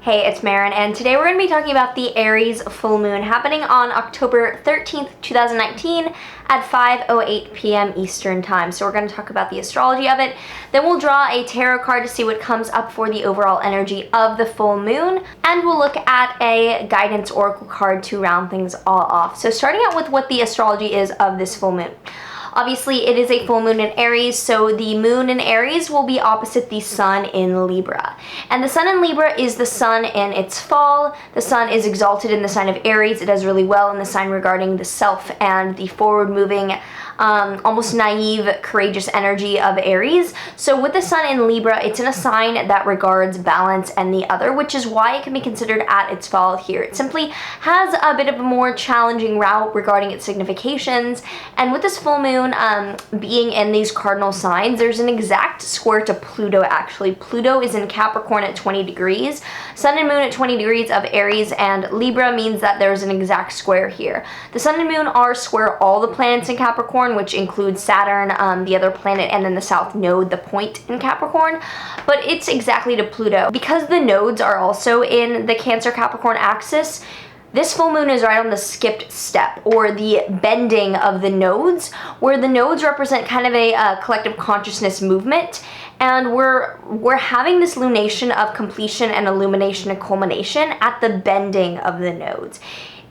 Hey, it's Maren, and today we're going to be talking about the Aries Full Moon happening on October 13th, 2019 at 5:08 p.m. Eastern Time. So we're going to talk about the astrology of it, then we'll draw a tarot card to see what comes up for the overall energy of the full moon, and we'll look at a guidance oracle card to round things all off. So starting out with what the astrology is of this full moon. Obviously, it is a full moon in Aries, so the moon in Aries will be opposite the sun in Libra. And the sun in Libra is the sun in its fall. The sun is exalted in the sign of Aries. It does really well in the sign regarding the self and the forward-moving, almost naive, courageous energy of Aries. So with the sun in Libra, it's in a sign that regards balance and the other, which is why it can be considered at its fall here. It simply has a bit of a more challenging route regarding its significations. And with this full moon, being in these cardinal signs, there's an exact square to Pluto actually. Pluto is in Capricorn at 20 degrees. Sun and moon at 20 degrees of Aries and Libra means that there's an exact square here. The sun and moon are square all the planets in Capricorn, which includes Saturn, the other planet, and then the south node, the point in Capricorn, but it's exactly to Pluto. Because the nodes are also in the Cancer Capricorn axis, this full moon is right on the skipped step, or the bending of the nodes, where the nodes represent kind of a collective consciousness movement, and we're having this lunation of completion and illumination and culmination at the bending of the nodes,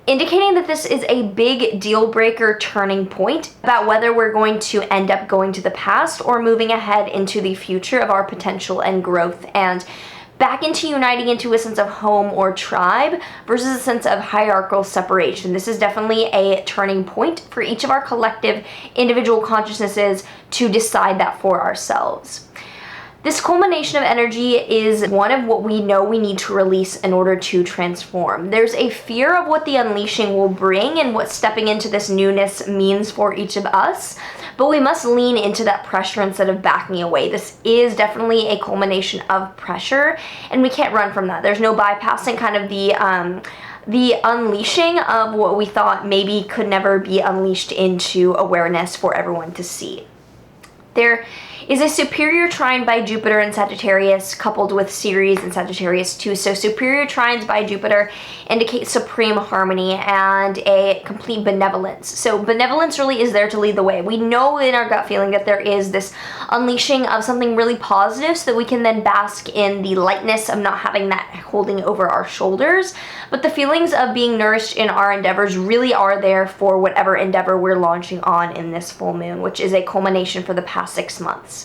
indicating that this is a big deal breaker turning point about whether we're going to end up going to the past or moving ahead into the future of our potential and growth, and back into uniting into a sense of home or tribe versus a sense of hierarchical separation. This is definitely a turning point for each of our collective individual consciousnesses to decide that for ourselves. This culmination of energy is one of what we know we need to release in order to transform. There's a fear of what the unleashing will bring and what stepping into this newness means for each of us, but we must lean into that pressure instead of backing away. This is definitely a culmination of pressure, and we can't run from that. There's no bypassing kind of the unleashing of what we thought maybe could never be unleashed into awareness for everyone to see. There is a superior trine by Jupiter in Sagittarius coupled with Ceres in Sagittarius too. So superior trines by Jupiter indicate supreme harmony and a complete benevolence. So benevolence really is there to lead the way. We know in our gut feeling that there is this unleashing of something really positive so that we can then bask in the lightness of not having that holding over our shoulders. But the feelings of being nourished in our endeavors really are there for whatever endeavor we're launching on in this full moon, which is a culmination for the past 6 months.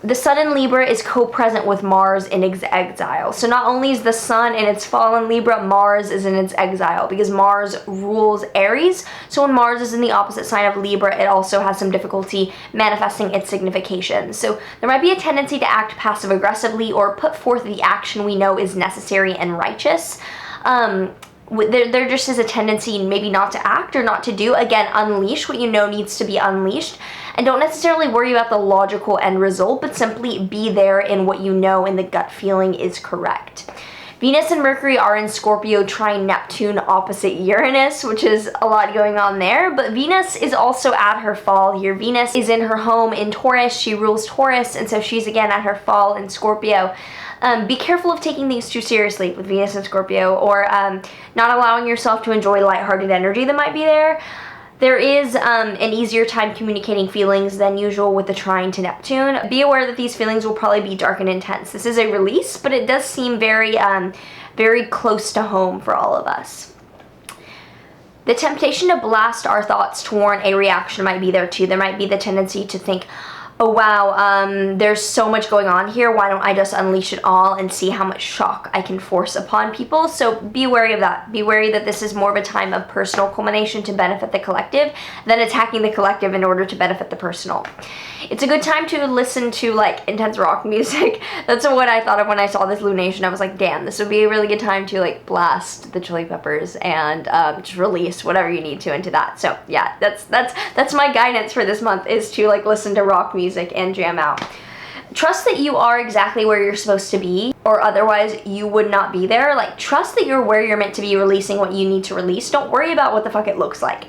The sun in Libra is co-present with Mars in its exile. So not only is the sun in its fall in Libra, Mars is in its exile because Mars rules Aries. So when Mars is in the opposite sign of Libra, it also has some difficulty manifesting its signification. So there might be a tendency to act passive-aggressively or put forth the action we know is necessary and righteous. There just is a tendency maybe not to act or not to do. Again, unleash what you know needs to be unleashed. And don't necessarily worry about the logical end result, but simply be there in what you know and the gut feeling is correct. Venus and Mercury are in Scorpio trine Neptune opposite Uranus, which is a lot going on there. But Venus is also at her fall here. Venus is in her home in Taurus. She rules Taurus, and so she's again at her fall in Scorpio. Be careful of taking things too seriously with Venus and Scorpio, or not allowing yourself to enjoy lighthearted energy that might be there. There is an easier time communicating feelings than usual with the trine to Neptune. Be aware that these feelings will probably be dark and intense. This is a release, but it does seem very, very close to home for all of us. The temptation to blast our thoughts to warrant a reaction might be there too. There might be the tendency to think, oh wow, there's so much going on here, why don't I just unleash it all and see how much shock I can force upon people? So be wary of that. Be wary that this is more of a time of personal culmination to benefit the collective than attacking the collective in order to benefit the personal. It's a good time to listen to like intense rock music. That's what I thought of when I saw this lunation. I was like, damn, this would be a really good time to like blast the Chili Peppers and just release whatever you need to into that. So yeah, that's my guidance for this month, is to like listen to rock music and jam out. Trust that you are exactly where you're supposed to be, or otherwise you would not be there. Like, trust that you're where you're meant to be, releasing what you need to release. Don't worry about what the fuck it looks like.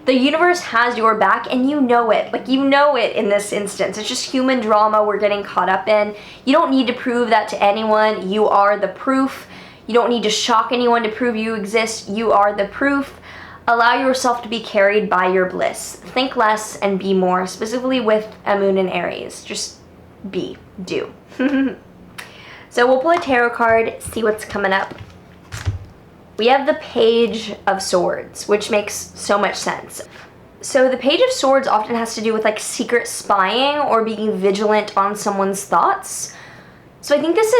The universe has your back, and you know it. Like, you know it in this instance. It's just human drama we're getting caught up in. You don't need to prove that to anyone. You are the proof. You don't need to shock anyone to prove you exist. You are the proof. Allow yourself to be carried by your bliss. Think less and be more, specifically with a moon in Aries. Just be, do. So we'll pull a tarot card, see what's coming up. We have the Page of Swords, which makes so much sense. So the Page of Swords often has to do with like secret spying or being vigilant on someone's thoughts. So I think this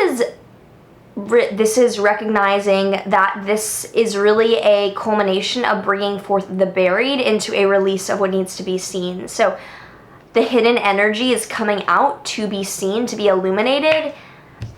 is recognizing that this is really a culmination of bringing forth the buried into a release of what needs to be seen. So the hidden energy is coming out to be seen, to be illuminated,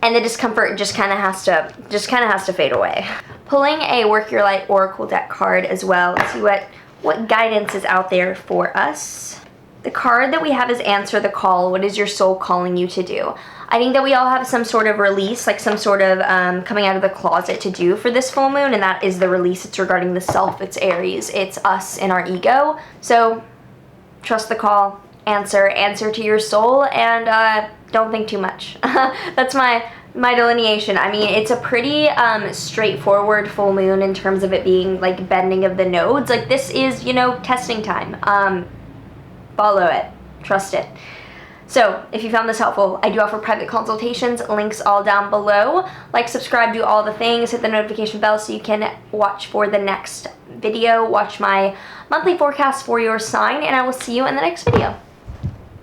and the discomfort just kind of has to fade away. Pulling a Work Your Light Oracle deck card as well. Let's see what guidance is out there for us. The card that we have is Answer the Call. What is your soul calling you to do? I think that we all have some sort of release, like some sort of coming out of the closet to do for this full moon, and that is the release. It's regarding the self. It's Aries. It's us and our ego. So trust the call. Answer to your soul, and don't think too much. That's my delineation. I mean, it's a pretty straightforward full moon in terms of it being like bending of the nodes. Like, this is, you know, testing time. Follow it. Trust it. So if you found this helpful, I do offer private consultations, links all down below. Like, subscribe, do all the things, hit the notification bell so you can watch for the next video, watch my monthly forecast for your sign, and I will see you in the next video.